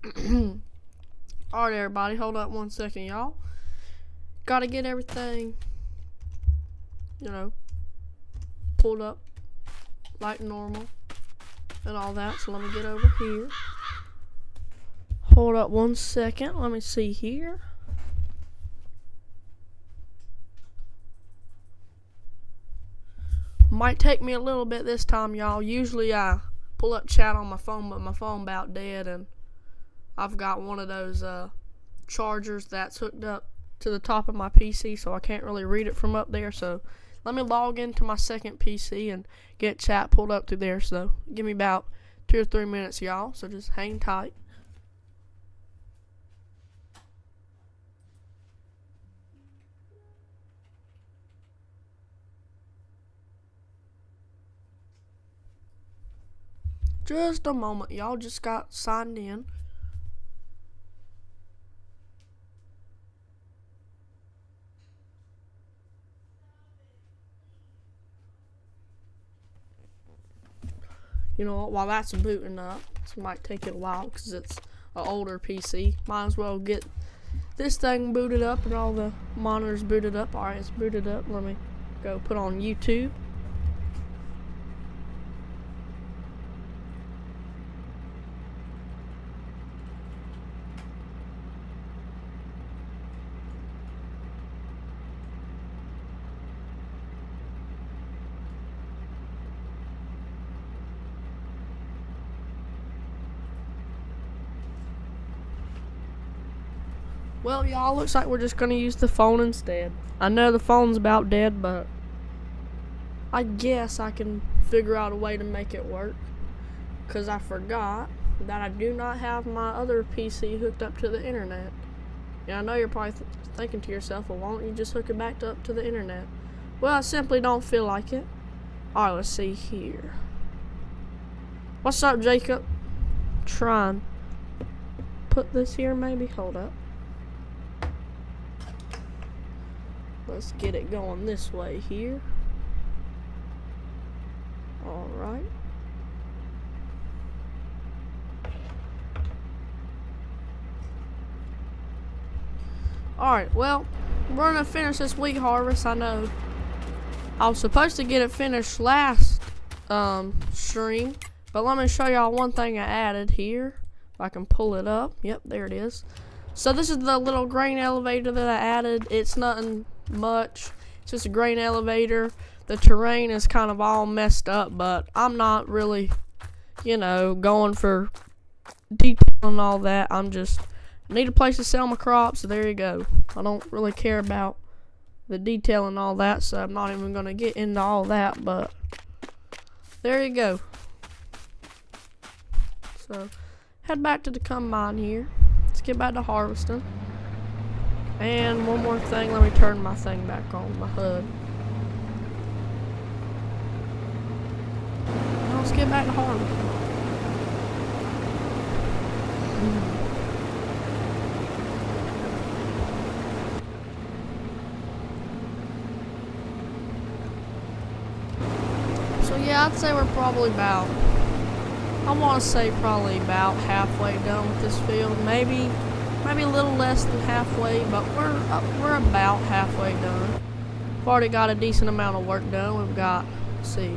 Alright, everybody, hold up 1 second, y'all. Gotta get everything, pulled up like normal and all that. So let me get over here. Hold up 1 second. Let me see here. Might take me a little bit this time, y'all. Usually I pull up chat on my phone, but my phone about dead, and I've got one of those chargers that's hooked up to the top of my PC, so I can't really read it from up there. So let me log into my second PC and get chat pulled up through there. So give me about 2 or 3 minutes, y'all. So just hang tight. Just a moment, y'all. Just got signed in. You know what, while that's booting up, this might take it a while because it's an older PC. Might as well get this thing booted up and all the monitors booted up. Alright, it's booted up. Let me go put on YouTube. Well, y'all, looks like we're just gonna use the phone instead. I know the phone's about dead, but I guess I can figure out a way to make it work. Because I forgot that I do not have my other PC hooked up to the internet. And I know you're probably thinking to yourself, well, why don't you just hook it back up to the internet? Well, I simply don't feel like it. Alright, let's see here. What's up, Jacob? Try and put this here, maybe? Hold up. Let's get it going this way here. Alright. Alright, well, we're gonna finish this wheat harvest. I know I was supposed to get it finished last stream, but let me show y'all one thing I added here. If I can pull it up. Yep, there it is. So this is the little grain elevator that I added. It's nothing much. It's just a grain elevator. The terrain is kind of all messed up, but I'm not really, going for detail and all that. I need a place to sell my crops, so there you go. I don't really care about the detail and all that, so I'm not even going to get into all that, but there you go. So head back to the combine here. Let's get back to harvesting. And one more thing, let me turn my thing back on, my HUD. Now let's get back to harvesting. So yeah, I'd say we're probably about, probably about halfway done with this field. Maybe a little less than halfway, but we're about halfway done. We've already got a decent amount of work done. We've got, let's see,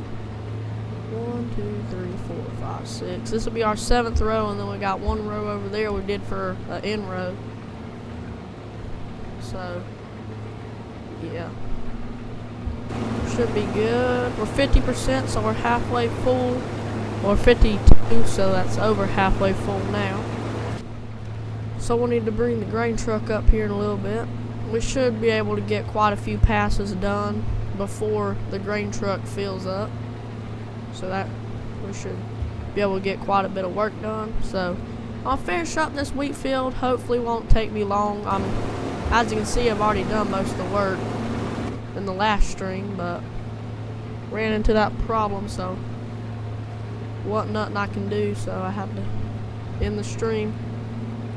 1, 2, 3, 4, 5, 6. This will be our 7th row, and then we got one row over there we did for an end row. So, yeah. Should be good. We're 50%, so we're halfway full. Or 52, so that's over halfway full now. So we'll need to bring the grain truck up here in a little bit. We should be able to get quite a few passes done before the grain truck fills up. So that we should be able to get quite a bit of work done. So I'll finish up this wheat field. Hopefully won't take me long. As you can see, I've already done most of the work in the last stream, but ran into that problem, so wasn't nothing I can do, so I had to end the stream.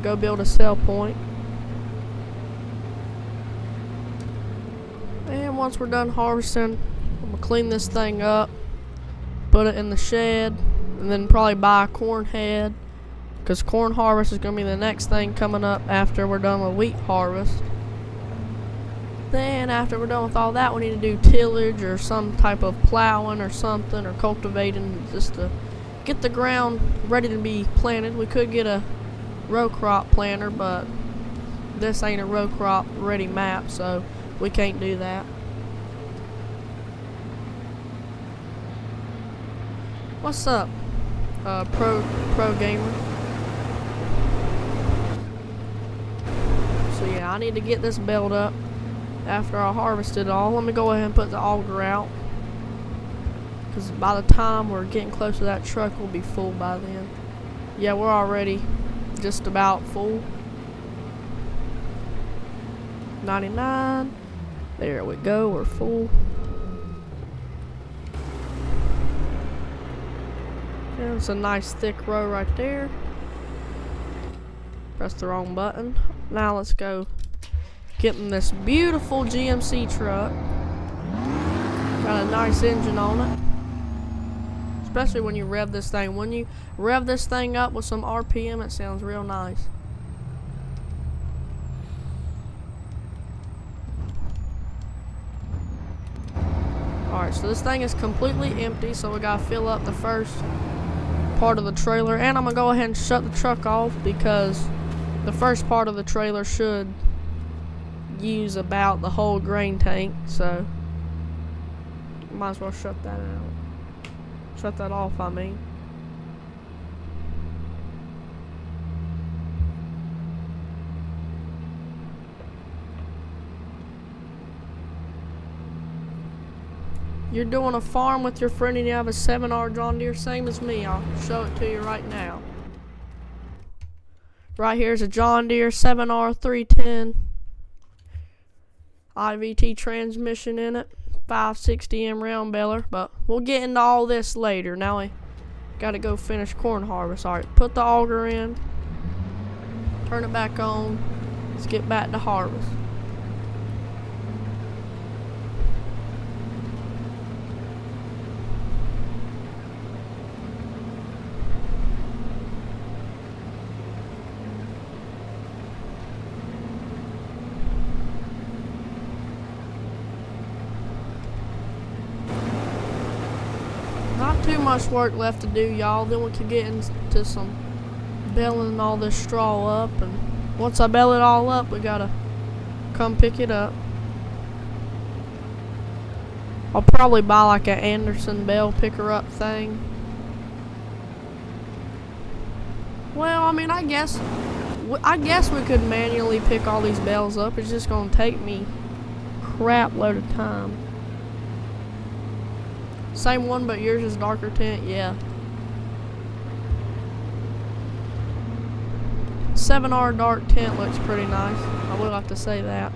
Go build a sell point. And once we're done harvesting, I'm gonna clean this thing up, put it in the shed, and then probably buy a corn head, because corn harvest is going to be the next thing coming up after we're done with wheat harvest. Then after we're done with all that, we need to do tillage or some type of plowing or something, or cultivating, just to get the ground ready to be planted. We could get a row crop planter, but this ain't a row crop ready map, so we can't do that. What's up, pro gamer? So yeah, I need to get this built up after I harvested it all. Let me go ahead and put the auger out, because by the time we're getting close to that truck, we'll be full by then. Yeah, we're already just about full. 99. There we go, we're full. Yeah, it's a nice thick row right there. Press the wrong button. Now let's go getting this beautiful GMC truck. Got a nice engine on it. Especially when you rev this thing. When you rev this thing up with some RPM, it sounds real nice. Alright, so this thing is completely empty, so we gotta fill up the first part of the trailer. And I'm gonna go ahead and shut the truck off, because the first part of the trailer should use about the whole grain tank, so might as well shut that out. Shut that off, I mean. You're doing a farm with your friend and you have a 7R John Deere, same as me. I'll show it to you right now. Right here's a John Deere 7R 310 IVT transmission in it, 560M round baler, but we'll get into all this later. Now we gotta go finish corn harvest. Alright, put the auger in, turn it back on, let's get back to harvest. Not too much work left to do, y'all. Then we can get into some baling all this straw up, and once I bale it all up, we gotta come pick it up. I'll probably buy like an Anderson bale picker up thing. Well, I mean, I guess we could manually pick all these bales up. It's just gonna take me a crap load of time. Same one, but yours is darker tint, yeah. 7R dark tint looks pretty nice. I would like to say that.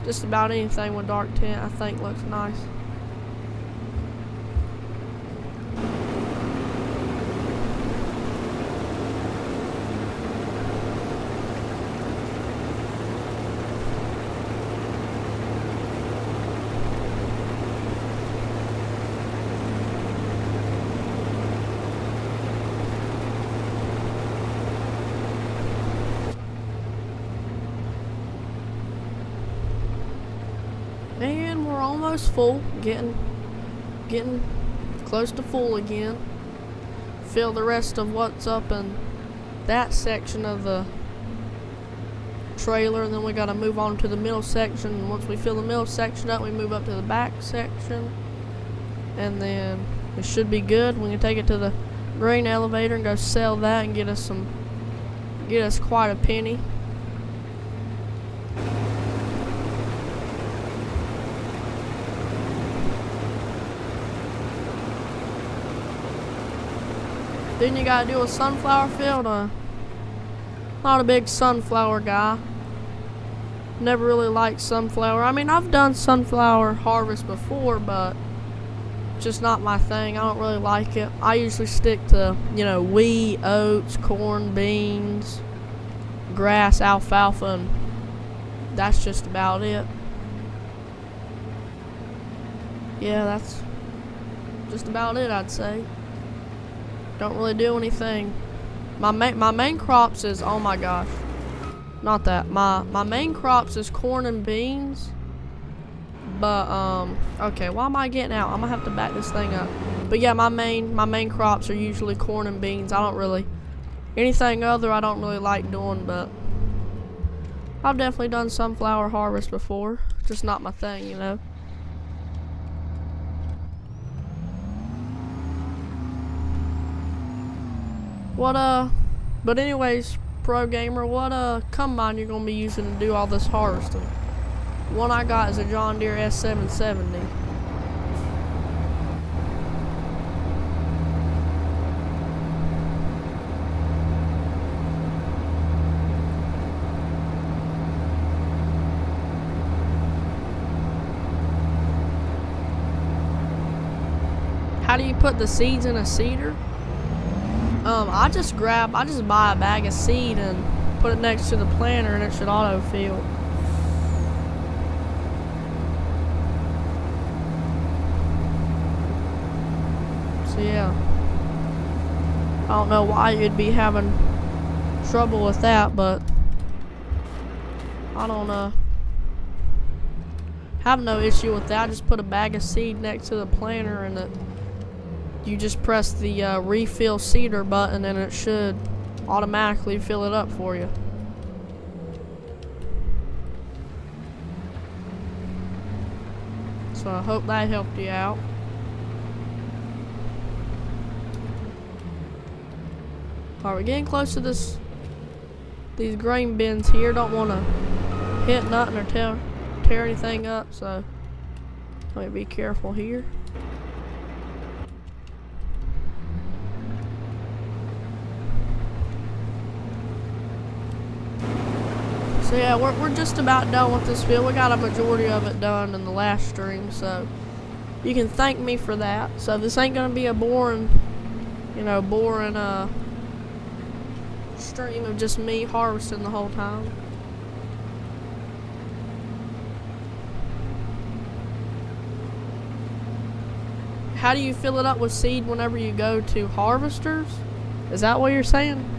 Just about anything with dark tint I think looks nice. And we're almost full, getting close to full again. Fill the rest of what's up in that section of the trailer, and then we gotta move on to the middle section. And once we fill the middle section up, we move up to the back section, and then it should be good. We can take it to the grain elevator and go sell that and get us quite a penny. Then you gotta do a sunflower field. Not a big sunflower guy. Never really liked sunflower. I mean, I've done sunflower harvest before, but just not my thing. I don't really like it. I usually stick to, wheat, oats, corn, beans, grass, alfalfa, and that's just about it. Yeah, that's just about it, I'd say. Don't really do anything My main crops is, oh my gosh, not that. My main crops is corn and beans. But okay, why am I getting out? I'm gonna have to back this thing up. But yeah, my main crops are usually corn and beans. I don't really anything other I don't really like doing, but I've definitely done sunflower harvest before. Just not my thing, you know. But anyways, pro gamer, what combine you're gonna be using to do all this harvesting? One I got is a John Deere S770. How do you put the seeds in a seeder? I just buy a bag of seed and put it next to the planter and it should auto-fill. So yeah. I don't know why you'd be having trouble with that, but I don't have no issue with that. I just put a bag of seed next to the planter and you just press the refill seeder button and it should automatically fill it up for you. So I hope that helped you out. Alright, we're getting close to these grain bins here. Don't want to hit nothing or tear anything up, so let me be careful here. So yeah, we're just about done with this field. We got a majority of it done in the last stream, so you can thank me for that. So this ain't gonna be a boring stream of just me harvesting the whole time. How do you fill it up with seed whenever you go to harvesters? Is that what you're saying?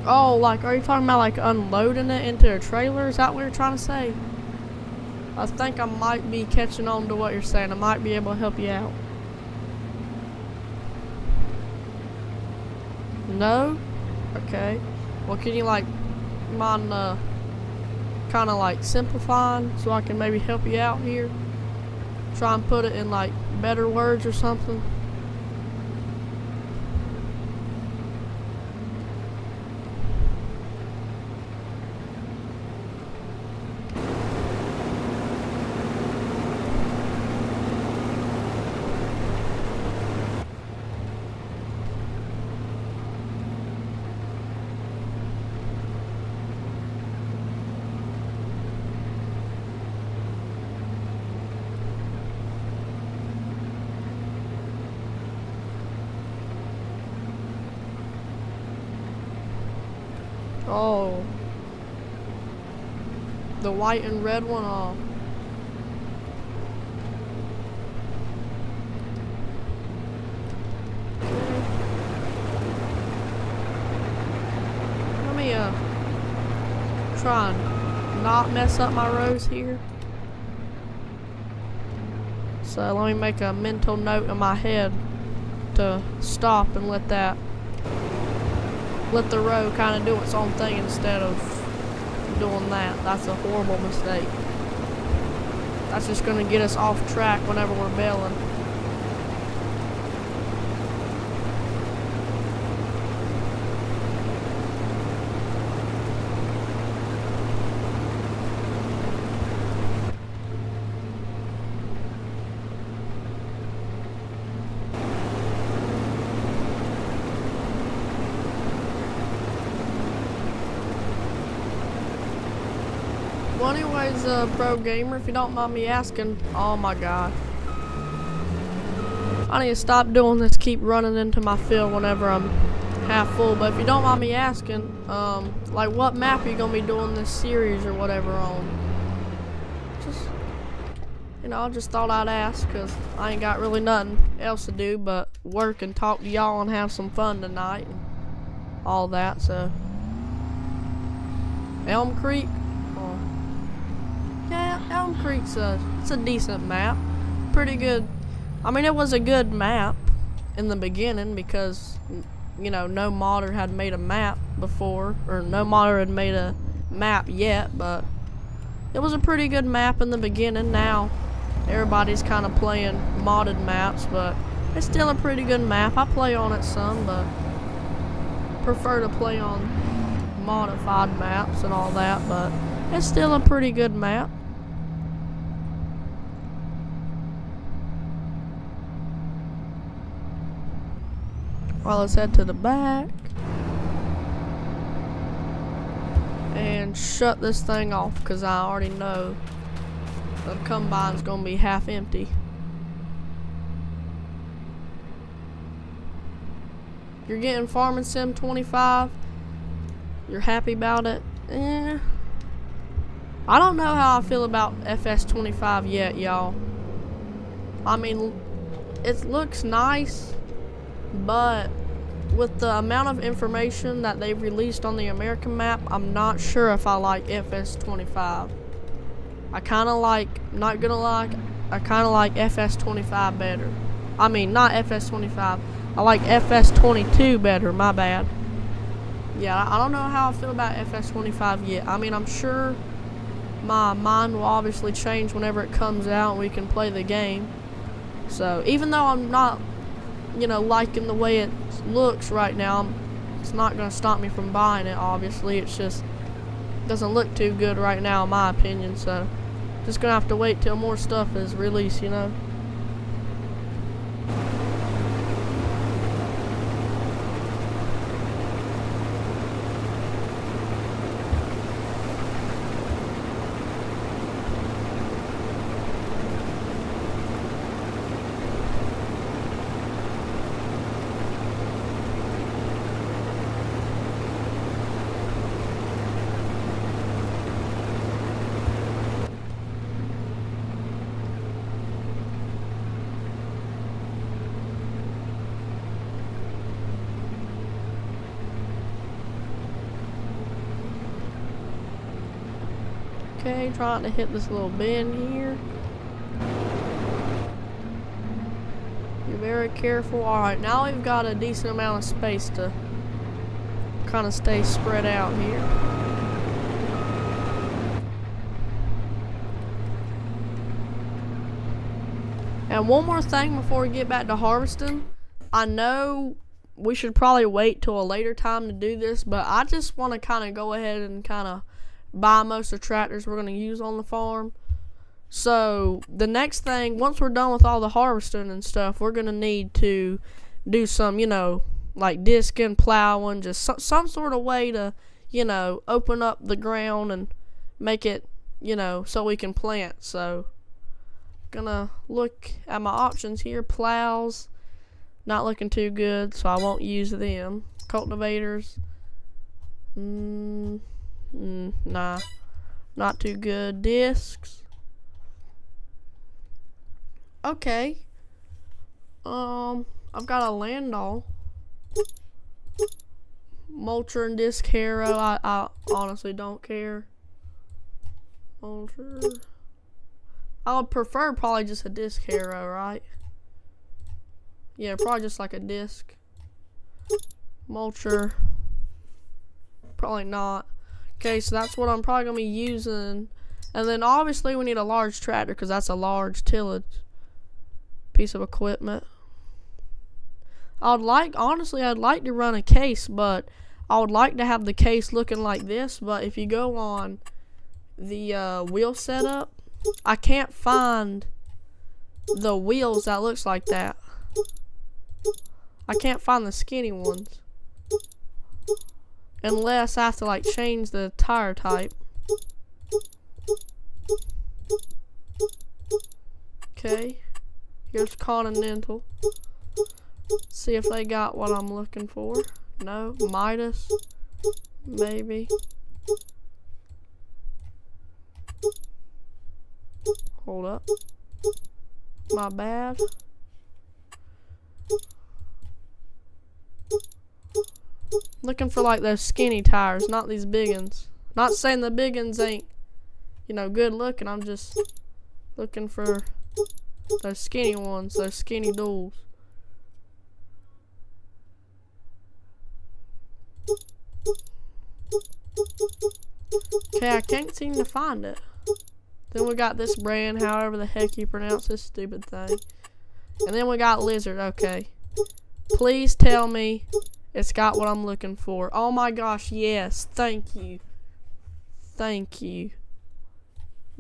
Oh, like, are you talking about like unloading it into a trailer? Is that what you're trying to say? I think I might be catching on to what you're saying. I might be able to help you out. No? Okay. Well, can you like mind kind of like simplifying so I can maybe help you out here? Try and put it in like better words or something. Oh. The white and red one? Oh. Let me try and not mess up my rows here. So let me make a mental note in my head to stop and let the row kind of do its own thing instead of doing that. That's a horrible mistake. That's just going to get us off track whenever we're baling. Well, anyways, pro gamer, if you don't mind me asking, oh my god, I need to stop doing this, keep running into my field whenever I'm half full. But if you don't mind me asking, like what map are you gonna be doing this series or whatever on? Just you know, I just thought I'd ask because I ain't got really nothing else to do but work and talk to y'all and have some fun tonight and all that. So Elm Creek, yeah, Elm Creek's it's a decent map, pretty good. I mean, it was a good map in the beginning because, you know, no modder had made a map before, or no modder had made a map yet, but it was a pretty good map in the beginning. Now everybody's kind of playing modded maps, but it's still a pretty good map. I play on it some, but prefer to play on modified maps and all that, but it's still a pretty good map. Well, let's head to the back and shut this thing off because I already know the combine's gonna be half empty. You're getting Farming Sim 25. You're happy about it? I don't know how I feel about FS25 yet, y'all. I mean, it looks nice, but with the amount of information that they've released on the American map, I'm not sure if I like FS25. I kind of like, not gonna lie, I kind of like FS25 better. I mean, not FS25. I like FS22 better, my bad. Yeah, I don't know how I feel about FS25 yet. I mean, I'm sure my mind will obviously change whenever it comes out and we can play the game. So, even though I'm not, you know, liking the way it looks right now, it's not going to stop me from buying it, obviously. It's just doesn't look too good right now, in my opinion. So, just going to have to wait till more stuff is released, you know. Okay, trying to hit this little bend here. You're very careful. Alright, now we've got a decent amount of space to kind of stay spread out here. And one more thing before we get back to harvesting. I know we should probably wait till a later time to do this, but I just want to kind of go ahead and kind of buy most of the tractors we're going to use on the farm. So the next thing, once we're done with all the harvesting and stuff, we're going to need to do some, you know, like disking, plowing, just some sort of way to, you know, open up the ground and make it, you know, so we can plant. So gonna look at my options here. Plows, not looking too good, so I won't use them. Cultivators, nah, not too good. Discs, okay. I've got a Landau, mulcher and disc harrow. I honestly don't care. Mulcher, I would prefer probably just a disc harrow, right? Yeah, probably just like a disc. Mulcher, probably not. Okay, so that's what I'm probably going to be using. And then obviously we need a large tractor because that's a large tillage piece of equipment. Honestly, I'd like to run a case, but I would like to have the case looking like this. But if you go on the wheel setup, I can't find the wheels that looks like that. I can't find the skinny ones. Unless I have to like change the tire type. Okay. Here's Continental. See if they got what I'm looking for. No. Midas. Maybe. Hold up. My bad. Looking for like those skinny tires, not these big ones. Not saying the big ones ain't, you know, good looking. I'm just looking for those skinny ones, those skinny duals. Okay, I can't seem to find it. Then we got this brand, however the heck you pronounce this stupid thing. And then we got Lizard, okay. Please tell me it's got what I'm looking for. Oh my gosh, yes. Thank you. Thank you.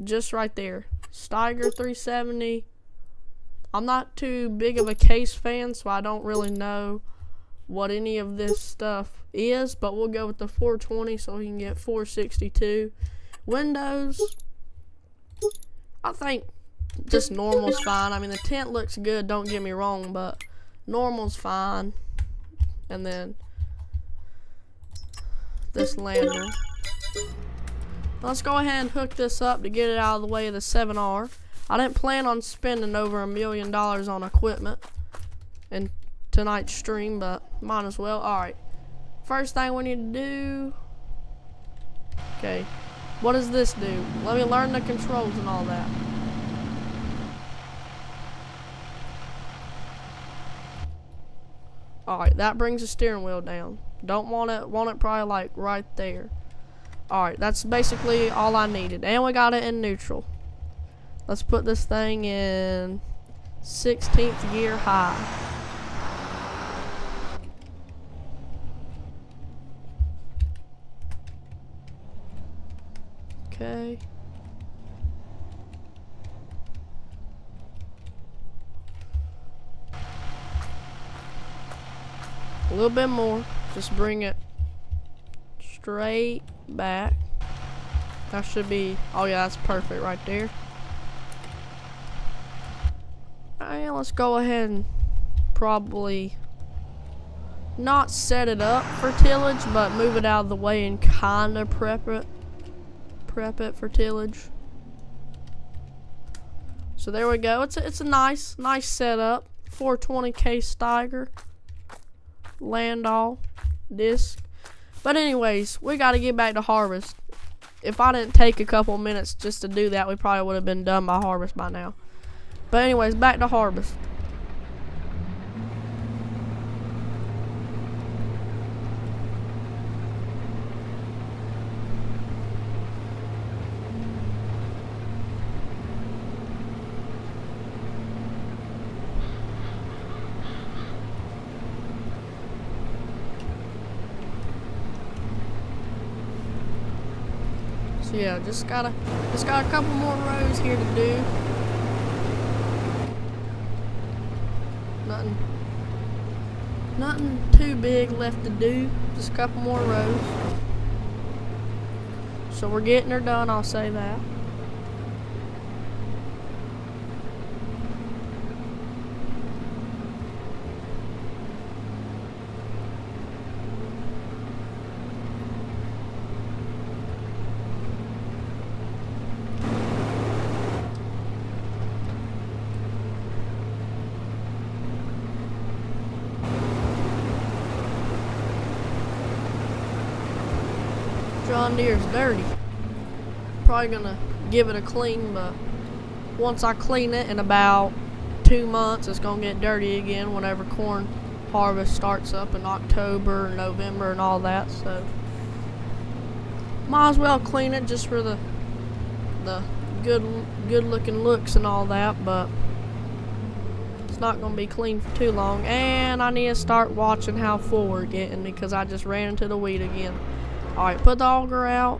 Just right there. Steiger 370. I'm not too big of a case fan, so I don't really know what any of this stuff is, but we'll go with the 420 so we can get 462. Windows, I think just normal's fine. I mean, the tent looks good, don't get me wrong, but normal's fine. And then this lantern. Let's go ahead and hook this up to get it out of the way of the 7R. I didn't plan on spending over $1 million on equipment in tonight's stream, but might as well. Alright. First thing we need to do. Okay. What does this do? Let me learn the controls and all that. Alright, that brings the steering wheel down. Don't want it probably like right there. Alright, that's basically all I needed. And we got it in neutral. Let's put this thing in 16th gear high. Okay. A little bit more. Just bring it straight back. That should be, oh yeah, that's perfect right there. Alright, let's go ahead and probably not set it up for tillage, but move it out of the way and kind of prep it for tillage. So there we go. It's a nice setup. 420K Steiger, Landau disc. But anyways, we got to get back to harvest. If I didn't take a couple minutes just to do that, we probably would have been done by harvest by now. But anyways, back to harvest. So yeah, just got a couple more rows here to do. Nothing too big left to do. Just a couple more rows. So we're getting her done, I'll say that. John Deere's dirty. Probably gonna give it a clean, but once I clean it in about 2 months, it's gonna get dirty again whenever corn harvest starts up in October, November, and all that. So might as well clean it just for the good looking looks and all that, but it's not gonna be clean for too long. And I need to start watching how full we're getting because I just ran into the weed again. Alright, put the auger out.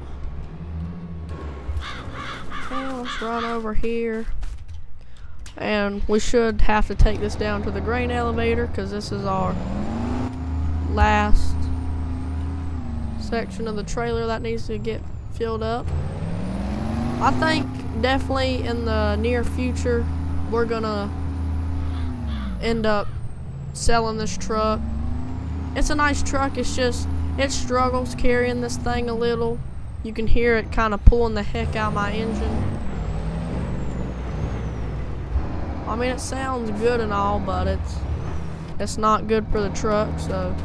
Okay, let's run over here. And we should have to take this down to the grain elevator because this is our last section of the trailer that needs to get filled up. I think definitely in the near future we're gonna end up selling this truck. It's a nice truck, it's just it struggles carrying this thing a little. You can hear it kind of pulling the heck out of my engine. mean, it sounds good and all, but it's not good for the truck, so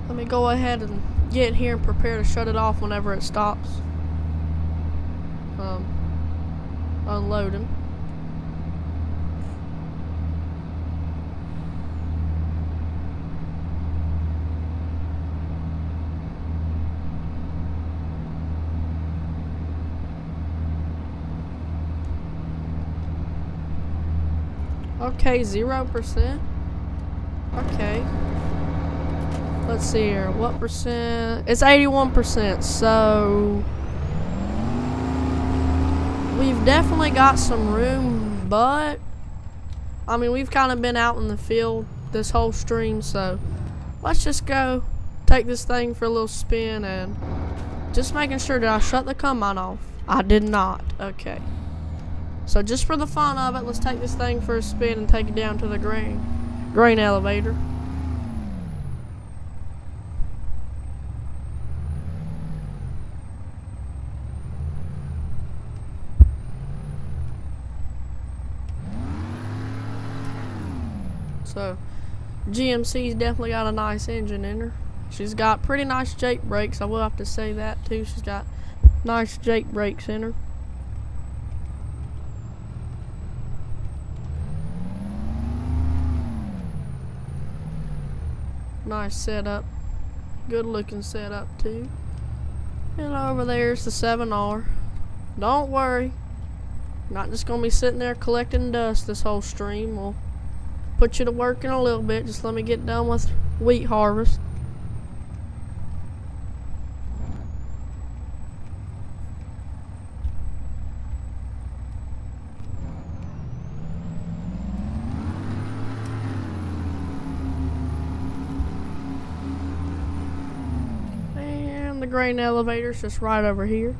let me go ahead and get in here and prepare to shut it off whenever it stops unloading. Okay, 0%. Okay. Let's see here. What percent? It's 81%. So we've definitely got some room, but I mean, we've kind of been out in the field this whole stream, so let's just go take this thing for a little spin and just making sure that I shut the combine off. I did not. Okay. So just for the fun of it, let's take this thing for a spin and take it down to the grain elevator. So GMC's definitely got a nice engine in her. She's got pretty nice Jake brakes. I will have to say that too. She's got nice Jake brakes in her. Nice setup. Good looking setup too. And over there's the 7R. Don't worry. I'm not just gonna be sitting there collecting dust this whole stream. We'll put you to work in a little bit. Just let me get done with wheat harvest. The grain elevator's just right over here.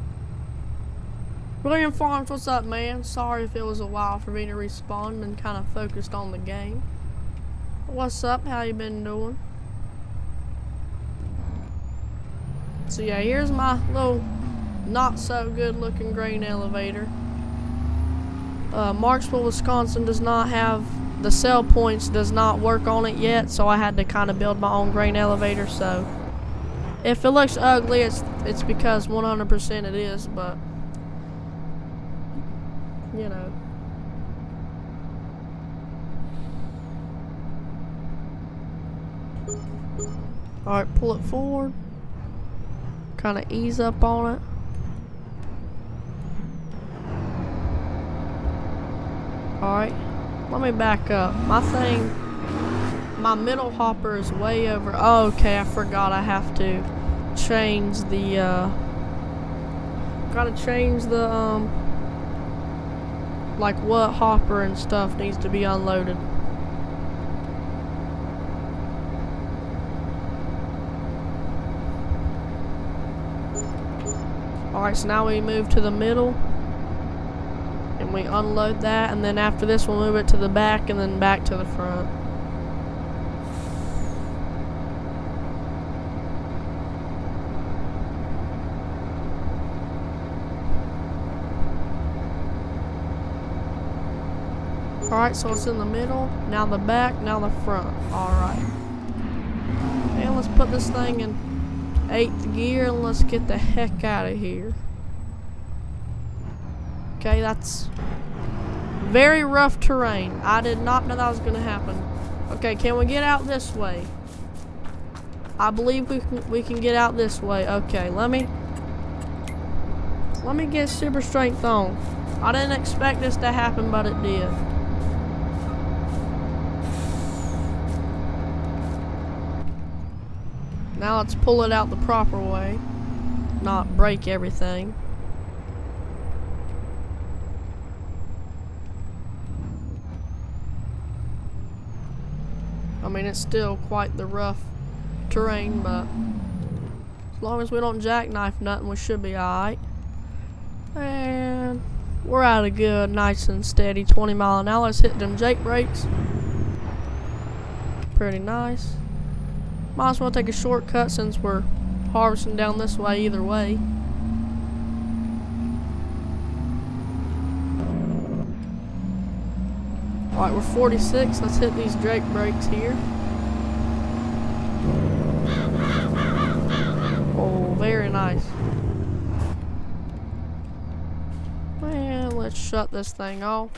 William Farms, what's up, man? Sorry if it was a while for me to respond and kind of focused on the game. What's up? How you been doing? So yeah, here's my little not so good looking grain elevator. Marxville, Wisconsin does not have the sell points, does not work on it yet, so I had to kind of build my own grain elevator. So if it looks ugly, it's because 100% it is, but you know. Alright, pull it forward. Kind of ease up on it. Alright, let me back up. My middle hopper is way over. Oh, okay, I forgot I have to change the, gotta change the, like what hopper and stuff needs to be unloaded. Alright, so now we move to the middle and we unload that, and then after this we'll move it to the back and then back to the front. Alright, so it's in the middle, now the back, now the front. Alright. And let's put this thing in 8th gear and let's get the heck out of here. Okay, that's very rough terrain. I did not know that was going to happen. Okay, can we get out this way? I believe we can get out this way. Okay, let me get super strength on. I didn't expect this to happen, but it did. Now let's pull it out the proper way, not break everything. I mean, it's still quite the rough terrain, but as long as we don't jackknife nothing, we should be alright. And we're at a good, nice and steady 20 mile an hour. Let's hit them Jake brakes. Pretty nice. Might as well take a shortcut since we're harvesting down this way either way. Alright, we're 46. Let's hit these Drake brakes here. Oh, very nice. And let's shut this thing off.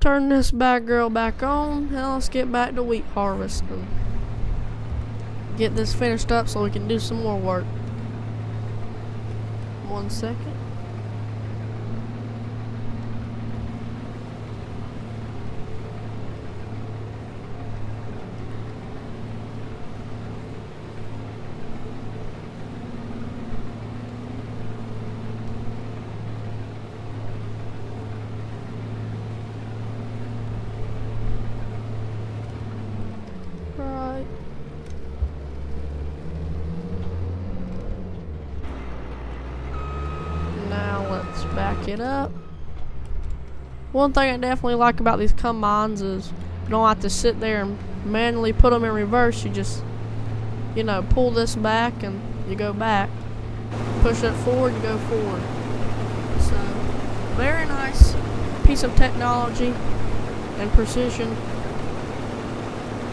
Turn this bad girl back on, and let's get back to wheat harvesting. Get this finished up so we can do some more work. 1 second. Right. Now let's back it up. One thing I definitely like about these combines is you don't have to sit there and manually put them in reverse. You just, you know, pull this back and you go back. Push it forward, you go forward. So, very nice piece of technology and precision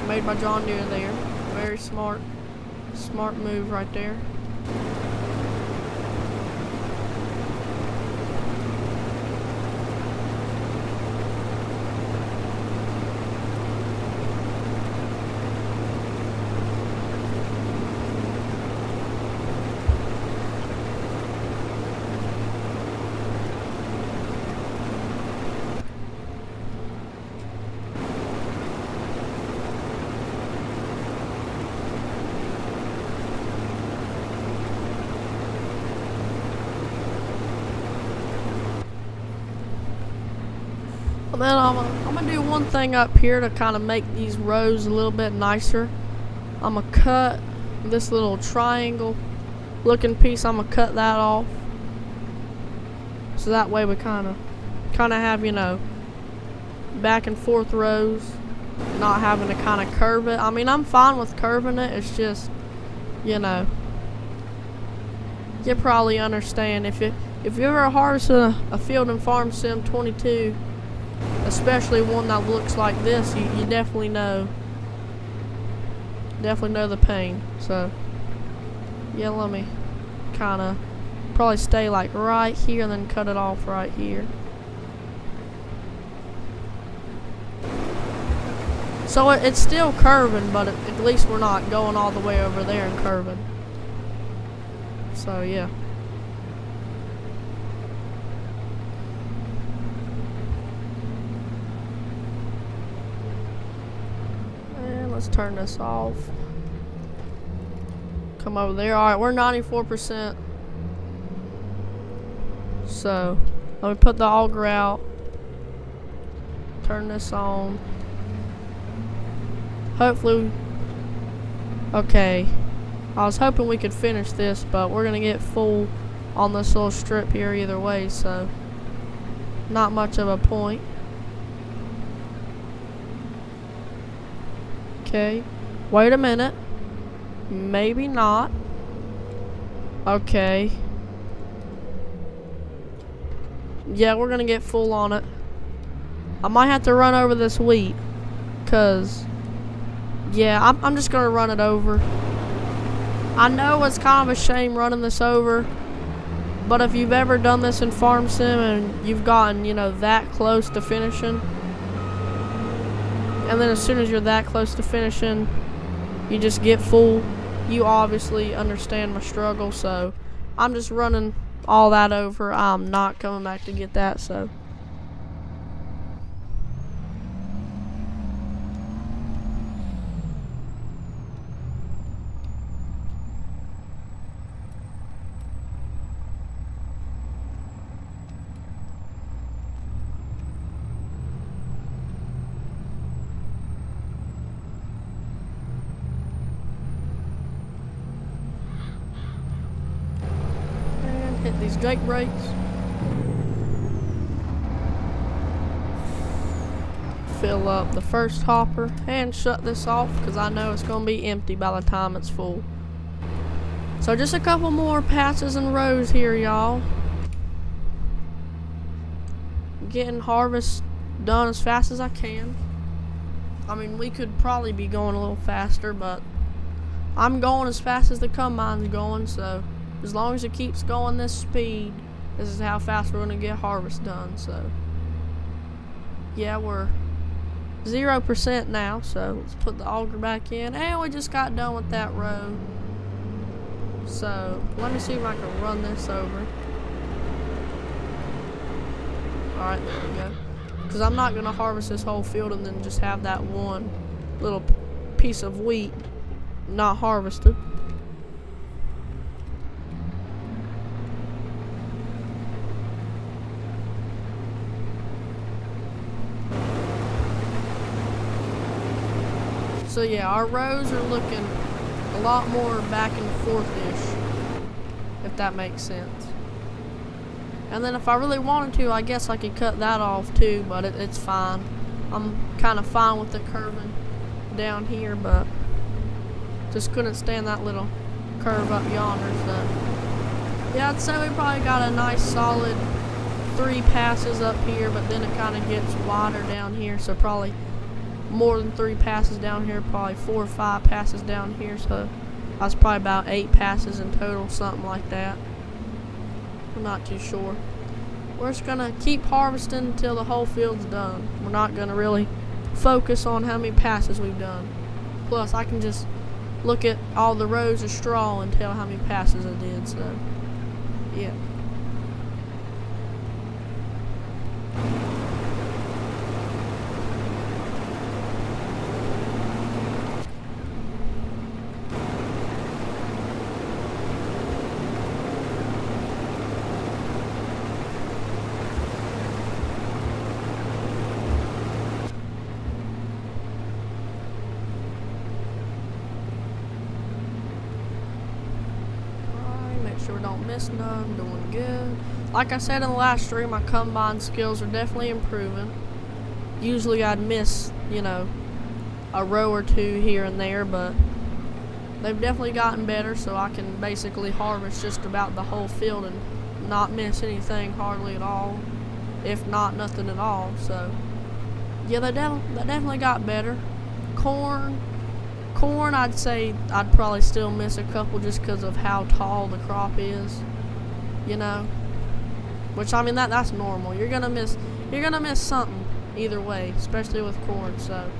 made by John Deere there. Very smart move right there. And then I'm gonna do one thing up here to kind of make these rows a little bit nicer. I'm gonna cut this little triangle looking piece. I'm gonna cut that off, so that way we kind of have, you know, back and forth rows, not having to kind of curve it. I mean, I'm fine with curving it. It's just, you know, you probably understand if you ever harvested a field in Farm Sim 22. Especially one that looks like this, you definitely know the pain. So yeah, let me kind of probably stay like right here and then cut it off right here. So it's still curving, but at least we're not going all the way over there and curving. So yeah. Let's turn this off. Come over there. Alright, we're 94%. So, let me put the auger out. Turn this on. Hopefully, okay. I was hoping we could finish this, but we're gonna get full on this little strip here either way, so not much of a point. Okay, wait a minute. Maybe not. Okay. Yeah, we're gonna get full on it. I might have to run over this wheat, cause yeah, I'm just gonna run it over. I know it's kind of a shame running this over, but if you've ever done this in Farm Sim and you've gotten, you know, that close to finishing, and then as soon as you're that close to finishing, you just get full. You obviously understand my struggle, so I'm just running all that over. I'm not coming back to get that, so. Hit these Drake brakes. Fill up the first hopper and shut this off because I know it's going to be empty by the time it's full. So just a couple more passes and rows here, y'all. Getting harvest done as fast as I can. I mean, we could probably be going a little faster, but I'm going as fast as the combine's going, so as long as it keeps going this speed, this is how fast we're going to get harvest done. So yeah, we're 0% now, so let's put the auger back in, and we just got done with that row. So let me see if I can run this over. Alright, there we go. Because I'm not going to harvest this whole field and then just have that one little piece of wheat not harvested. So yeah, our rows are looking a lot more back and forth-ish, if that makes sense. And then if I really wanted to, I guess I could cut that off too, but it's fine. I'm kind of fine with the curving down here, but just couldn't stand that little curve up yonder. So yeah, I'd say we probably got a nice solid 3 passes up here, but then it kind of gets wider down here, so probably more than 3 passes down here, probably 4 or 5 passes down here, so that's probably about 8 passes in total, something like that. I'm not too sure. We're just gonna keep harvesting until the whole field's done. We're not gonna really focus on how many passes we've done. Plus, I can just look at all the rows of straw and tell how many passes I did, so yeah. Sure we don't miss none, doing good. Like I said in the last stream, my combine skills are definitely improving. Usually I'd miss, you know, a row or 2 here and there, but they've definitely gotten better, so I can basically harvest just about the whole field and not miss anything hardly at all, if not nothing at all. So yeah, they definitely got better. Corn, I'd say I'd probably still miss a couple just because of how tall the crop is, you know. Which, I mean, that's normal. You're gonna miss something either way, especially with corn. So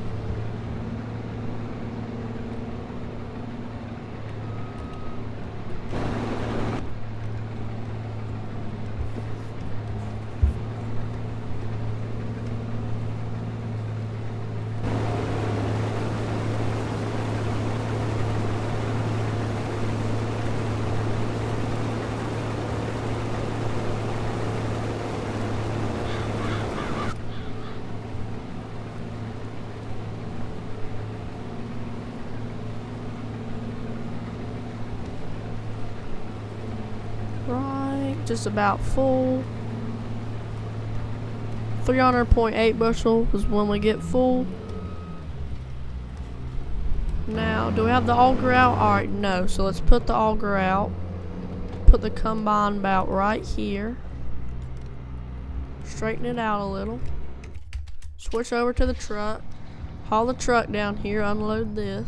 just about full. 300.8 bushel is when we get full. Now, do we have the auger out? Alright, no. So let's put the auger out. Put the combine about right here. Straighten it out a little. Switch over to the truck. Haul the truck down here, unload this.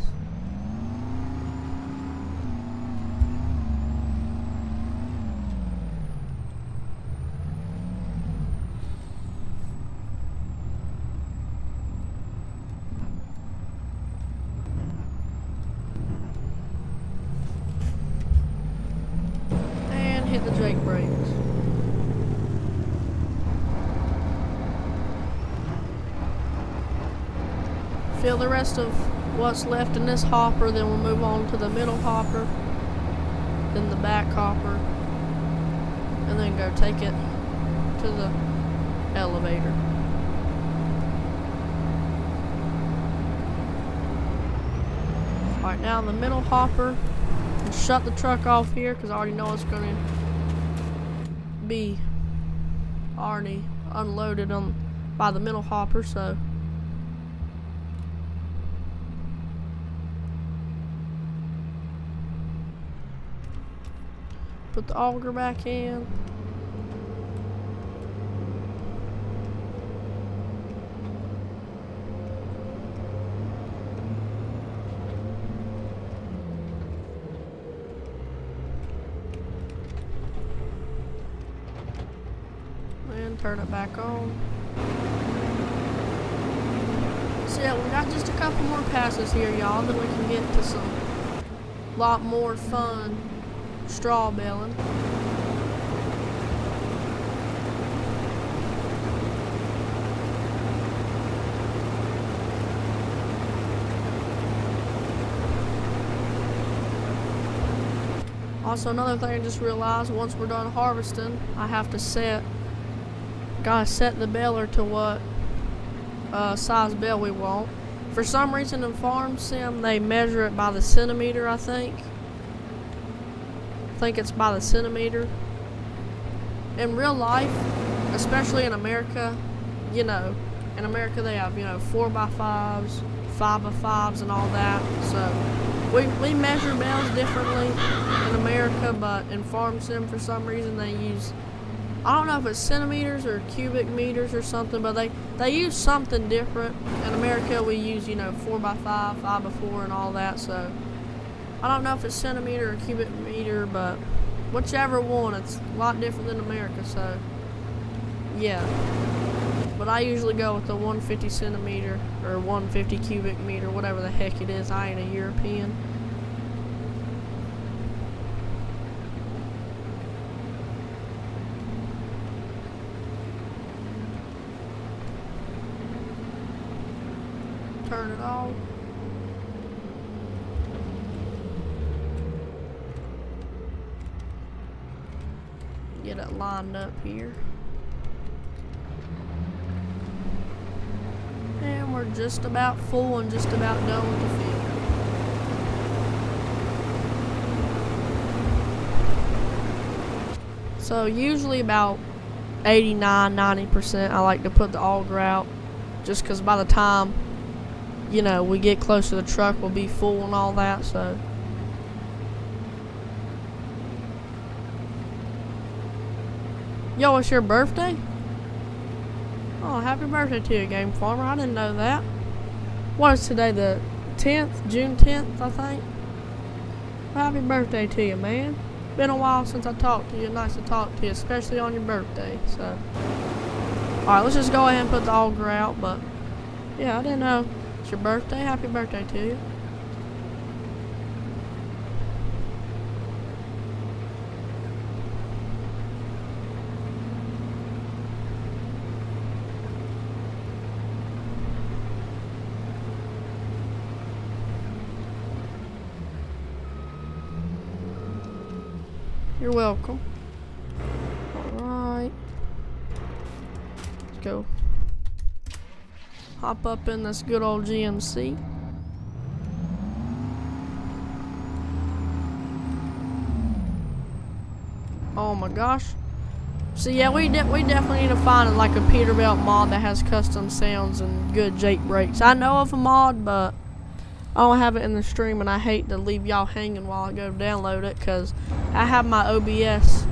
Hit the Jake brakes. Fill the rest of what's left in this hopper, then we'll move on to the middle hopper, then the back hopper, and then go take it to the elevator. Alright, now the middle hopper, and shut the truck off here because I already know it's going to be already unloaded by the middle hopper, so put the auger back in. turn it back on. So yeah, we got just a couple more passes here, y'all, then we can get to some lot more fun straw baling. Also, another thing I just realized, once we're done harvesting, I have to gotta set the baler to what size bale we want. For some reason in Farm Sim, they measure it by the centimeter, I think. It's by the centimeter. In real life, especially in America, you know, in America they have, 4x5s, 5x5s and all that. So we measure bales differently in America, but in Farm Sim for some reason they use, I don't know if it's centimeters or cubic meters or something, but they use something different. In America we use, 4x5, 5x4 and all that, so I don't know if it's centimeter or cubic meter, but whichever one, it's a lot different than America, so yeah. But I usually go with the 150 centimeter or 150 cubic meter, whatever the heck it is. I ain't a European. Turn it off. Get it lined up here. And we're just about full and just about done with the field. So usually about 89–90% I like to put the auger out, just because by the time we get close to the truck, we'll be full and all that. So yo, it's your birthday? Oh, happy birthday to you, Game Farmer. I didn't know that. What is today, the 10th? June 10th, I think? Well, happy birthday to you, man. Been a while since I talked to you. Nice to talk to you, especially on your birthday. So, alright, let's just go ahead and put the auger out. But, yeah, I didn't know. It's your birthday. Happy birthday to you. You're welcome. Alright. Let's go. Hop up in this good old GMC. Oh my gosh. So yeah, we definitely need to find like a Peterbilt mod that has custom sounds and good Jake brakes. I know of a mod, but I don't have it in the stream, and I hate to leave y'all hanging while I go download it, because I have my OBS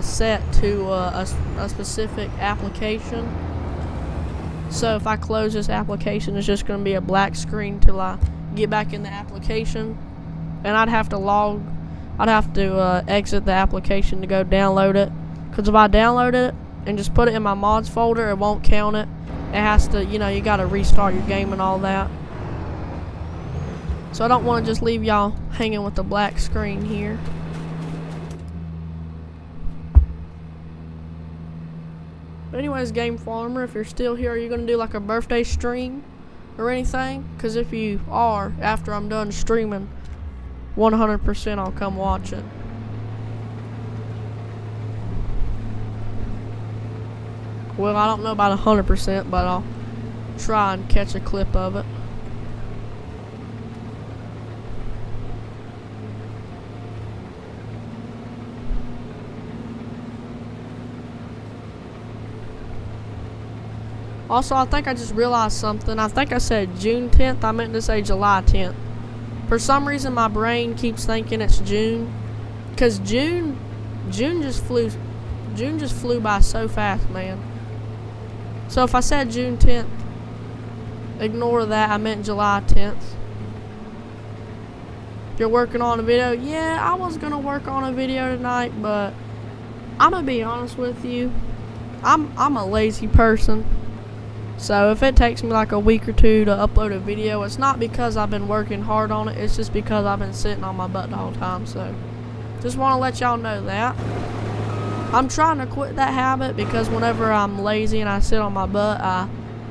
set to a specific application. So if I close this application, it's just going to be a black screen till I get back in the application, and I'd have to exit the application to go download it, because if I download it and just put it in my mods folder, it won't count it. It has to, you got to restart your game and all that. So I don't want to just leave y'all hanging with the black screen here. But anyways, Game Farmer, if you're still here, are you going to do like a birthday stream or anything? Because if you are, after I'm done streaming, 100% I'll come watch it. Well, I don't know about 100%, but I'll try and catch a clip of it. Also, I think I just realized something. I think I said June 10th. I meant to say July 10th. For some reason, my brain keeps thinking it's June. Because June just flew by so fast, man. So if I said June 10th, ignore that. I meant July 10th. You're working on a video? Yeah, I was going to work on a video tonight, but I'm going to be honest with you. I'm a lazy person. So if it takes me like a week or two to upload a video, it's not because I've been working hard on it, it's just because I've been sitting on my butt the whole time. So just want to let y'all know that. I'm trying to quit that habit because whenever I'm lazy and I sit on my butt, I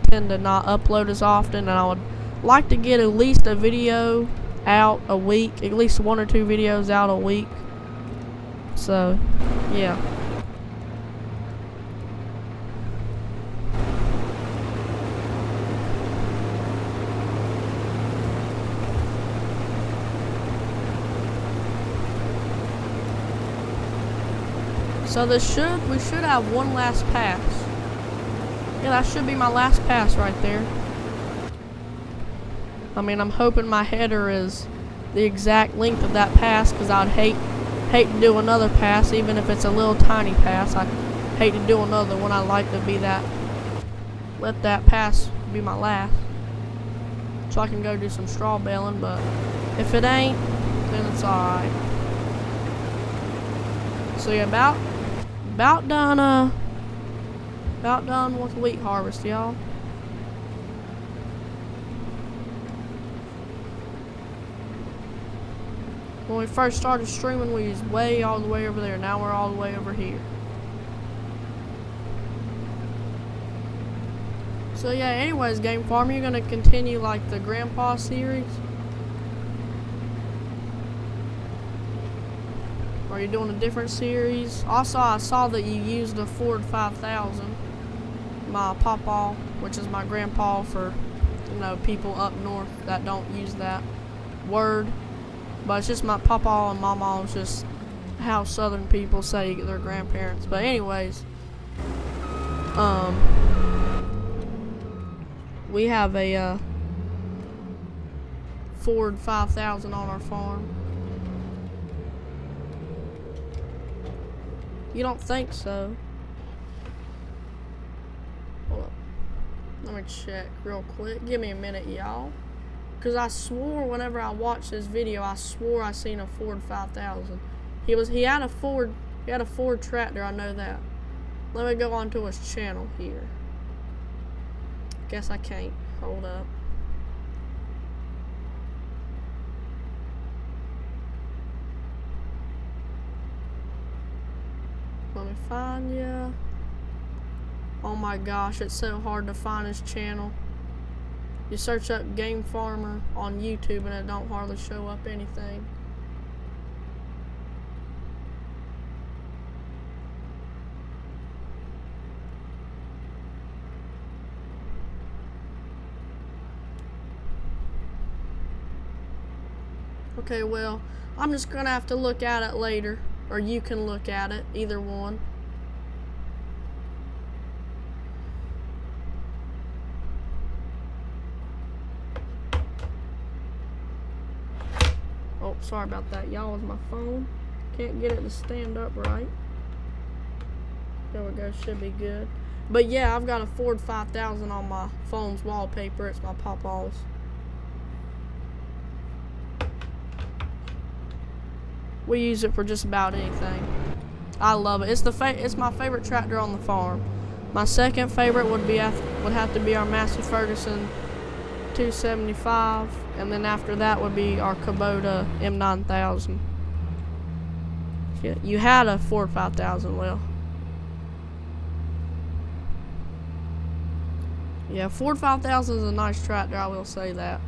tend to not upload as often, and I would like to get at least a video out a week, at least 1 or 2 videos out a week. So yeah. So we should have one last pass. Yeah, that should be my last pass right there. I mean, I'm hoping my header is the exact length of that pass, because I'd hate to do another pass, even if it's a little tiny pass. I'd hate to do another one. I like to be let that pass be my last, so I can go do some straw baling. But if it ain't, then it's alright. So yeah, about done with wheat harvest, y'all. When we first started streaming, we was way all the way over there. Now we're all the way over here. So yeah, anyways, Game Farmer, you're gonna continue like the Grandpa series? Or are you doing a different series? Also, I saw that you used a Ford 5000. My pawpaw, which is my grandpa for, people up north that don't use that word. But it's just my pawpaw and mama. It's just how southern people say their grandparents. But anyways, we have a Ford 5000 on our farm. You don't think so? Hold up. Let me check real quick. Give me a minute, y'all. Because I swore whenever I watched this video, I swore I seen a Ford 5000. He had a Ford tractor, I know that. Let me go onto his channel here. Guess I can't. Hold up. Let me find ya. Oh my gosh, it's so hard to find his channel. You search up Game Farmer on YouTube and it don't hardly show up anything. Okay, well, I'm just gonna have to look at it later. Or you can look at it, either one. Oh, sorry about that, y'all, with my phone. Can't get it to stand up right. There we go, should be good. But yeah, I've got a Ford 5000 on my phone's wallpaper. It's my pawpaw's. We use it for just about anything. I love it. It's my favorite tractor on the farm. My second favorite would have to be our Massey Ferguson 275, and then after that would be our Kubota M9000. Yeah, you had a Ford 5000, Will. Yeah, Ford 5000 is a nice tractor, I will say that.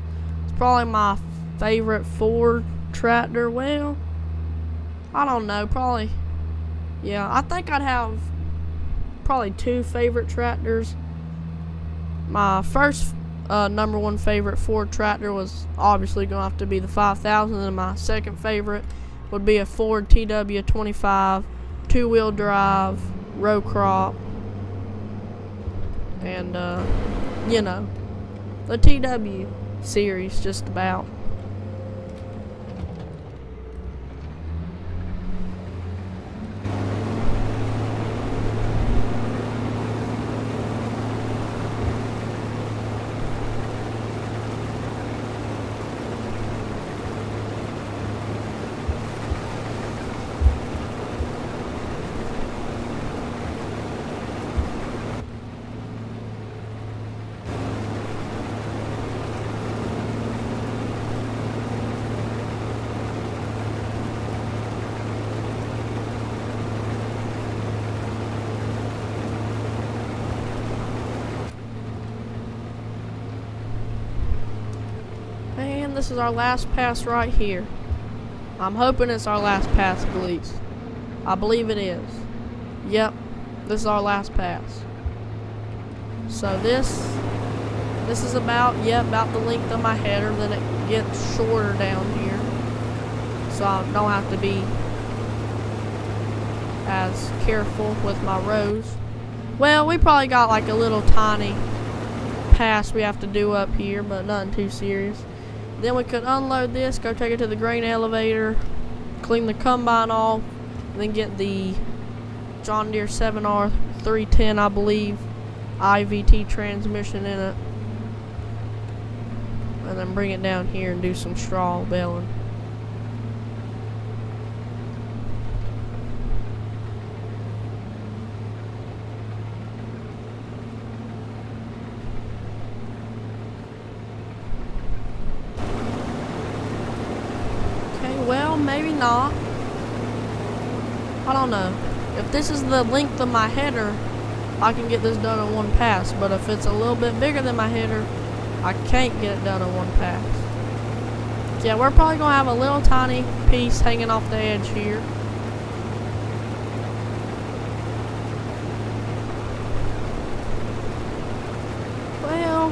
It's probably my favorite Ford tractor. Well, I don't know, probably. Yeah, I think I'd have probably 2 favorite tractors. My first number 1 favorite Ford tractor was obviously going to have to be the 5000, and my second favorite would be a Ford TW25 2-wheel drive row crop. And, the TW series, just about. And this is our last pass right here. I'm hoping it's our last pass at least. I believe it is. Yep, this is our last pass. So this is about the length of my header. Then it gets shorter down here, so I don't have to be as careful with my rows. Well, we probably got like a little tiny pass we have to do up here, but nothing too serious. Then we could unload this, go take it to the grain elevator, clean the combine off, and then get the John Deere 7R 310, I believe, IVT transmission in it. And then bring it down here and do some straw baling. Well, maybe not. I don't know. If this is the length of my header, I can get this done in one pass. But if it's a little bit bigger than my header, I can't get it done in one pass. Yeah, we're probably going to have a little tiny piece hanging off the edge here. Well,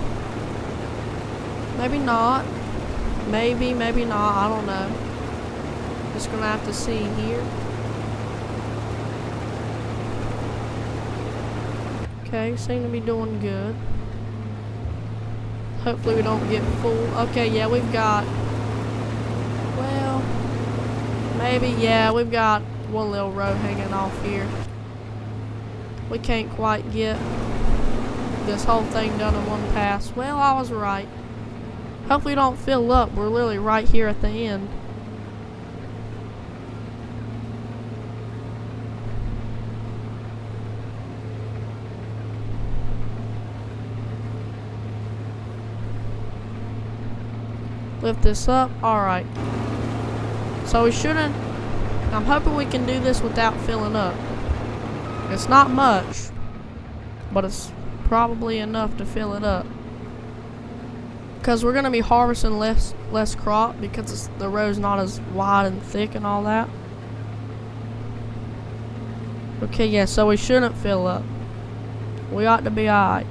maybe not. Maybe not. I don't know. Just gonna have to see here. Okay, seem to be doing good. Hopefully we don't get full. Okay, yeah, we've got, well, maybe, yeah, we've got one little row hanging off here. We can't quite get this whole thing done in one pass. Well, I was right. Hopefully we don't fill up. We're literally right here at the end. Lift this up. Alright. So we shouldn't, I'm hoping we can do this without filling up. It's not much, but it's probably enough to fill it up. Because we're going to be harvesting less crop because the row's not as wide and thick and all that. Okay, yeah, so we shouldn't fill up. We ought to be alright.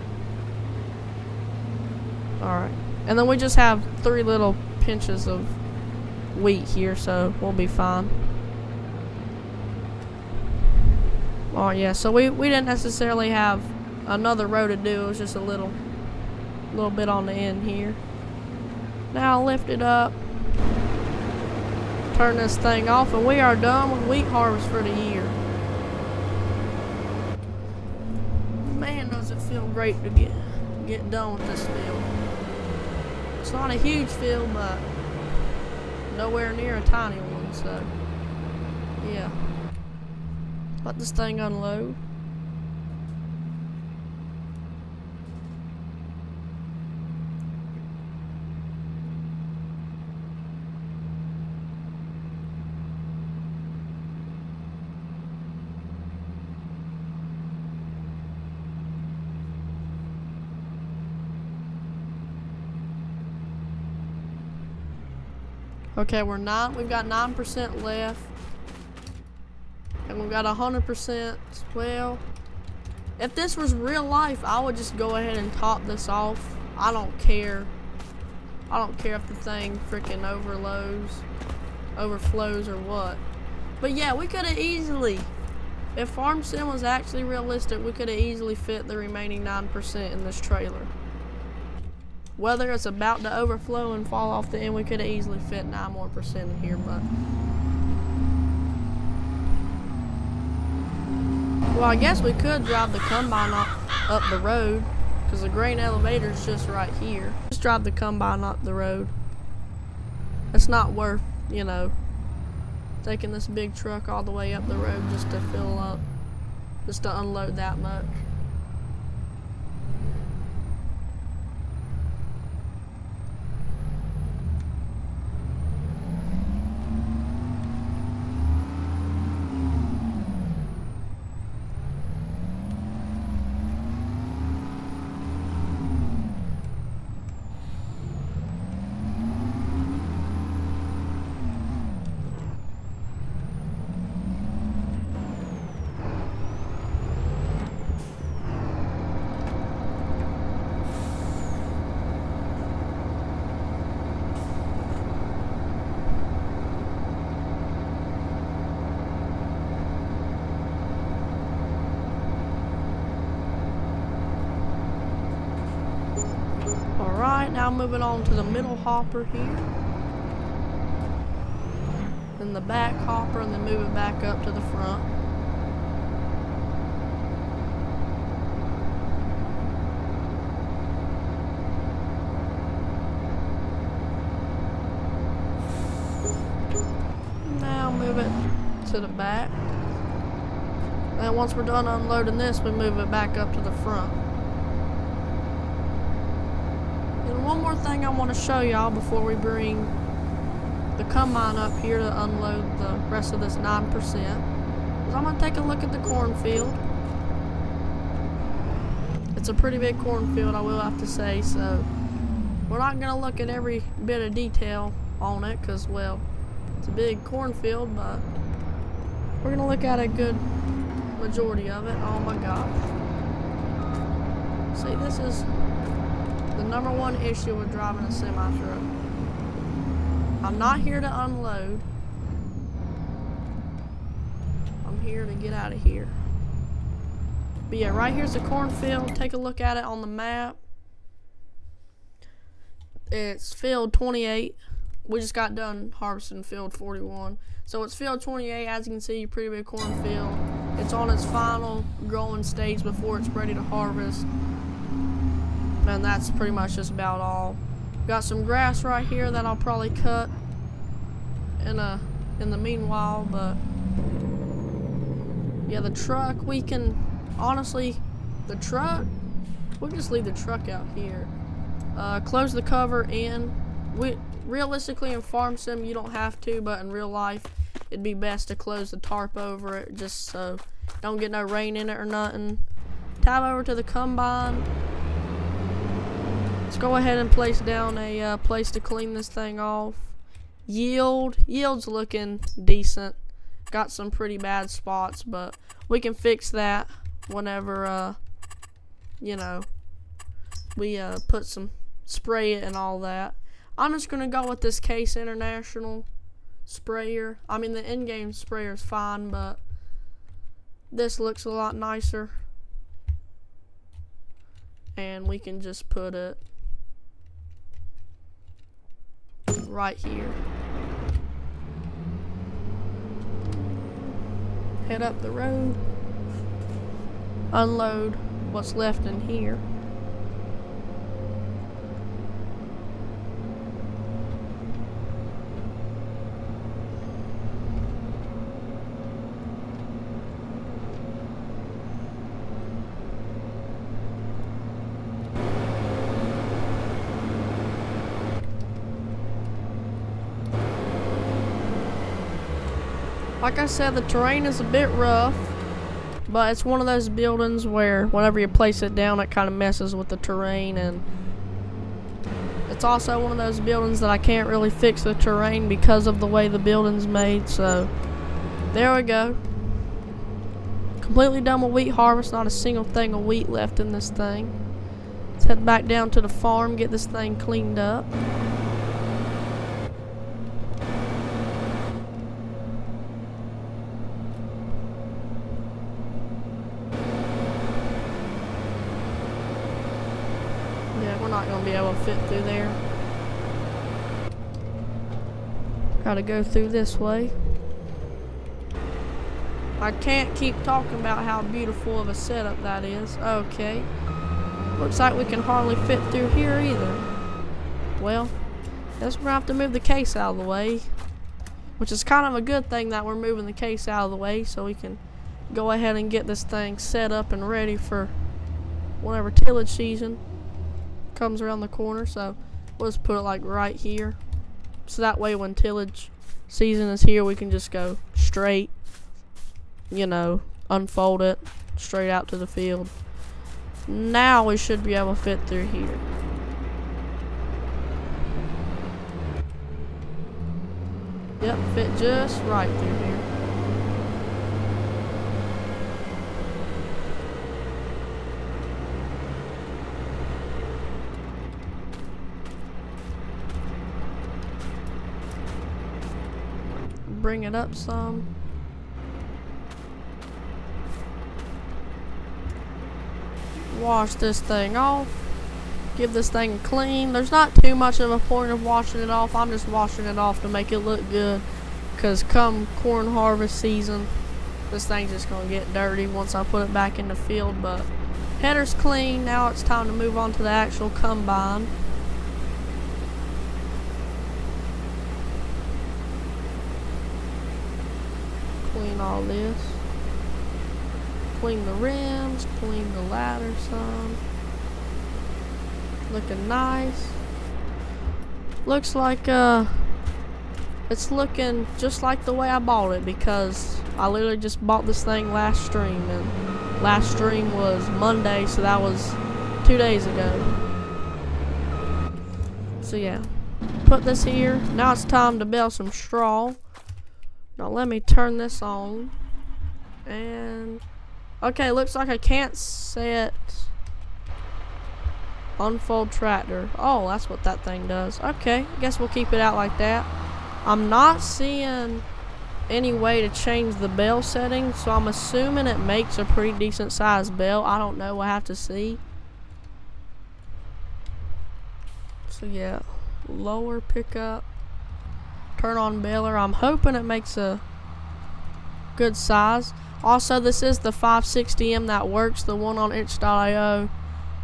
Alright. And then we just have 3 little pinches of wheat here, so we'll be fine. Oh yeah, so we didn't necessarily have another row to do. It was just a little bit on the end here. Now lift it up, turn this thing off, and we are done with wheat harvest for the year. Man, does it feel great to get done with this field. It's not a huge field, but nowhere near a tiny one, so yeah. Let this thing unload. Okay, we've got 9% left. And we've got 100%. Well, if this was real life, I would just go ahead and top this off. I don't care. I don't care if the thing freaking overflows or what. But yeah, we could have easily, if Farm Sim was actually realistic, we could have easily fit the remaining 9% in this trailer. Whether it's about to overflow and fall off the end, we could have easily fit 9 more % in here, but. Well, I guess we could drive the combine up the road, because the grain elevator is just right here. Just drive the combine up the road. It's not worth, you know, taking this big truck all the way up the road just to fill up, just to unload that much. Now moving on to the middle hopper here. Then the back hopper, and then move it back up to the front. Now move it to the back. And once we're done unloading this, we move it back up to the front. And one more thing I want to show y'all before we bring the combine up here to unload the rest of this 9%. Is I'm going to take a look at the cornfield. It's a pretty big cornfield, I will have to say, so we're not going to look at every bit of detail on it because, well, it's a big cornfield, but we're going to look at a good majority of it. Oh my gosh. See, this is the #1 issue with driving a semi-truck. I'm not here to unload. I'm here to get out of here. But yeah, right here's the cornfield. Take a look at it on the map. It's field 28. We just got done harvesting field 41. So it's field 28. As you can see, pretty big cornfield. It's on its final growing stage before it's ready to harvest. And that's pretty much just about all. Got some grass right here that I'll probably cut in the meanwhile, but yeah, the truck, we can honestly, we can just leave the truck out here. Close the cover in. Realistically in farm sim you don't have to, but in real life it'd be best to close the tarp over it just so don't get no rain in it or nothing. Tab over to the combine. Let's go ahead and place down a place to clean this thing off. Yield's looking decent. Got some pretty bad spots, but we can fix that whenever you know, we put some spray it and all that. I'm just gonna go with this Case International sprayer. I mean, the in-game sprayer is fine, but this looks a lot nicer. And we can just put it right here. Head up the road. Unload what's left in here. Like I said, the terrain is a bit rough, but it's one of those buildings where whenever you place it down, it kind of messes with the terrain, and it's also one of those buildings that I can't really fix the terrain because of the way the building's made, so there we go. Completely done with wheat harvest, not a single thing of wheat left in this thing. Let's head back down to the farm, get this thing cleaned up. We're not going to be able to fit through there. Gotta go through this way. I can't keep talking about how beautiful of a setup that is. Okay. Looks like we can hardly fit through here either. Well, guess we're going to have to move the case out of the way. Which is kind of a good thing that we're moving the case out of the way so we can go ahead and get this thing set up and ready for whenever tillage season comes around the corner. So we'll just put it like right here, so that way when tillage season is here we can just go straight, you know, unfold it straight out to the field. Now we should be able to fit through here. Yep, fit just right through here. Bring it up some. Wash this thing off. Give this thing a clean. There's not too much of a point of washing it off. I'm just washing it off to make it look good. Because come corn harvest season, this thing's just going to get dirty once I put it back in the field. But header's clean. Now it's time to move on to the actual combine. Clean all this. Clean the rims. Clean the ladder some. Looking nice. Looks like it's looking just like the way I bought it, because I literally just bought this thing last stream, and last stream was Monday, so that was 2 days ago. So yeah, put this here. Now it's time to bale some straw. Now let me turn this on. And okay, looks like I can't set unfold tractor. Oh, that's what that thing does. Okay, I guess we'll keep it out like that. I'm not seeing any way to change the bell setting, so I'm assuming it makes a pretty decent sized bell. I don't know, we'll have to see. So yeah, lower pickup, turn on baler. I'm hoping it makes a good size. Also, this is the 560M that works. The one on itch.io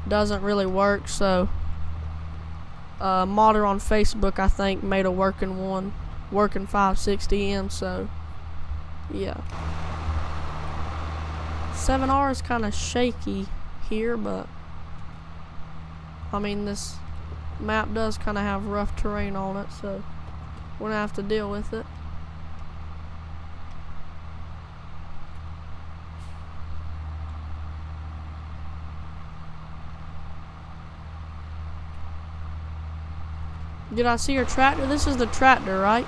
doesn't really work, so modder on Facebook I think made a working 560M, so yeah. 7R is kind of shaky here, but I mean this map does kind of have rough terrain on it, so we're gonna have to deal with it. Did I see your tractor? This is the tractor, right?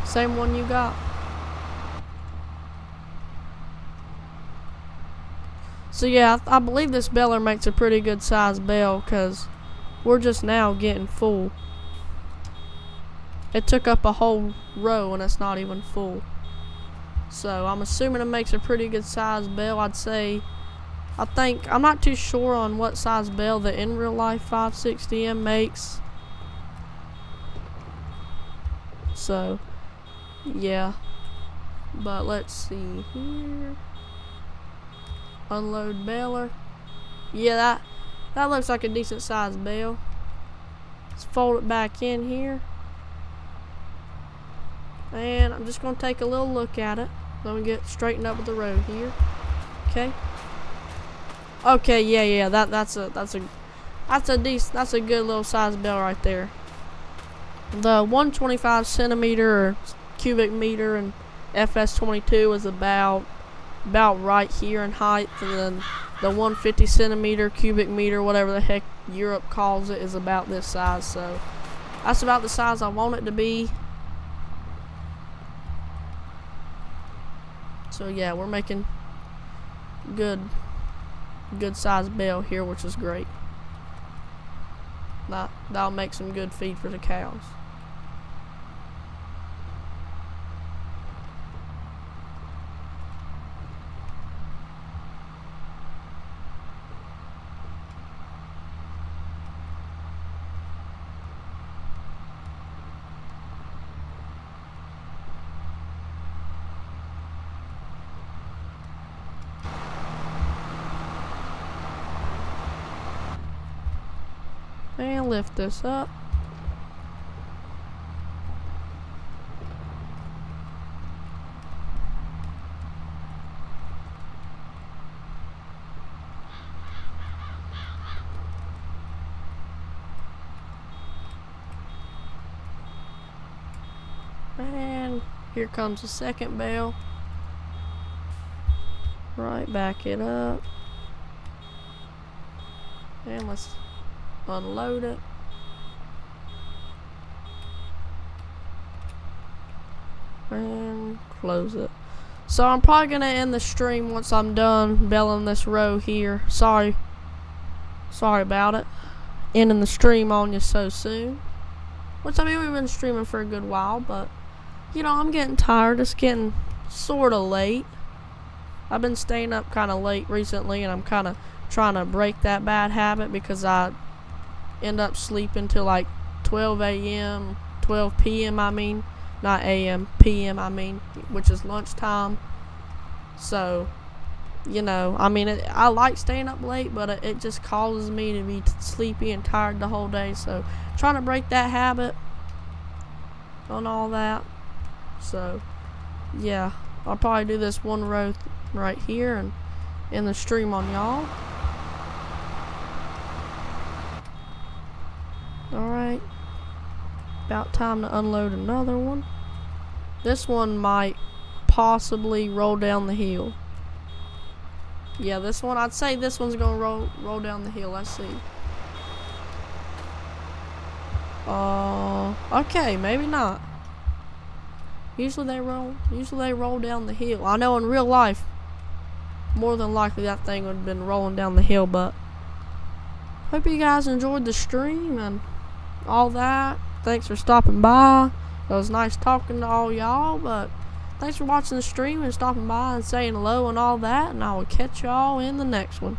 Same one you got. So yeah, I believe this baler makes a pretty good sized bale, because we're just now getting full. It took up a whole row and it's not even full. So I'm assuming it makes a pretty good sized bale. I'd say, I'm not too sure on what size bale the in real life 560M makes. So yeah, but let's see here. Unload baler. Yeah, that looks like a decent sized bale. Let's fold it back in here, and I'm just gonna take a little look at it. Let me get straightened up with the road here. Okay, yeah, that's a good little sized bale right there. The 125 centimeter cubic meter and FS22 is about right here in height, and then the 150 centimeter cubic meter, whatever the heck Europe calls it, is about this size. So that's about the size I want it to be. So yeah, we're making good sized bale here, which is great. That'll make some good feed for the cows. And lift this up. And here comes the second bale. Right, back it up. And let's unload it. And close it. So I'm probably gonna end the stream once I'm done baling this row here. Sorry about it. Ending the stream on you so soon. Which, I mean, we've been streaming for a good while, but you know, I'm getting tired. It's getting sorta late. I've been staying up kinda late recently, and I'm kinda trying to break that bad habit, because I end up sleeping till like 12 a.m., 12 p.m. I mean, not a.m., p.m. I mean, which is lunchtime. So, you know, I mean, I like staying up late, but it just causes me to be sleepy and tired the whole day. So, trying to break that habit and all that. So, yeah, I'll probably do this one row right here and in the stream on y'all. Alright, about time to unload another one. This one might possibly roll down the hill. Yeah, this one, I'd say this one's gonna roll down the hill. Let's see. Okay, maybe not. Usually they roll down the hill. I know in real life, more than likely that thing would have been rolling down the hill, but hope you guys enjoyed the stream and all that. Thanks for stopping by. It was nice talking to all y'all, but thanks for watching the stream and stopping by and saying hello and all that, and I will catch y'all in the next one.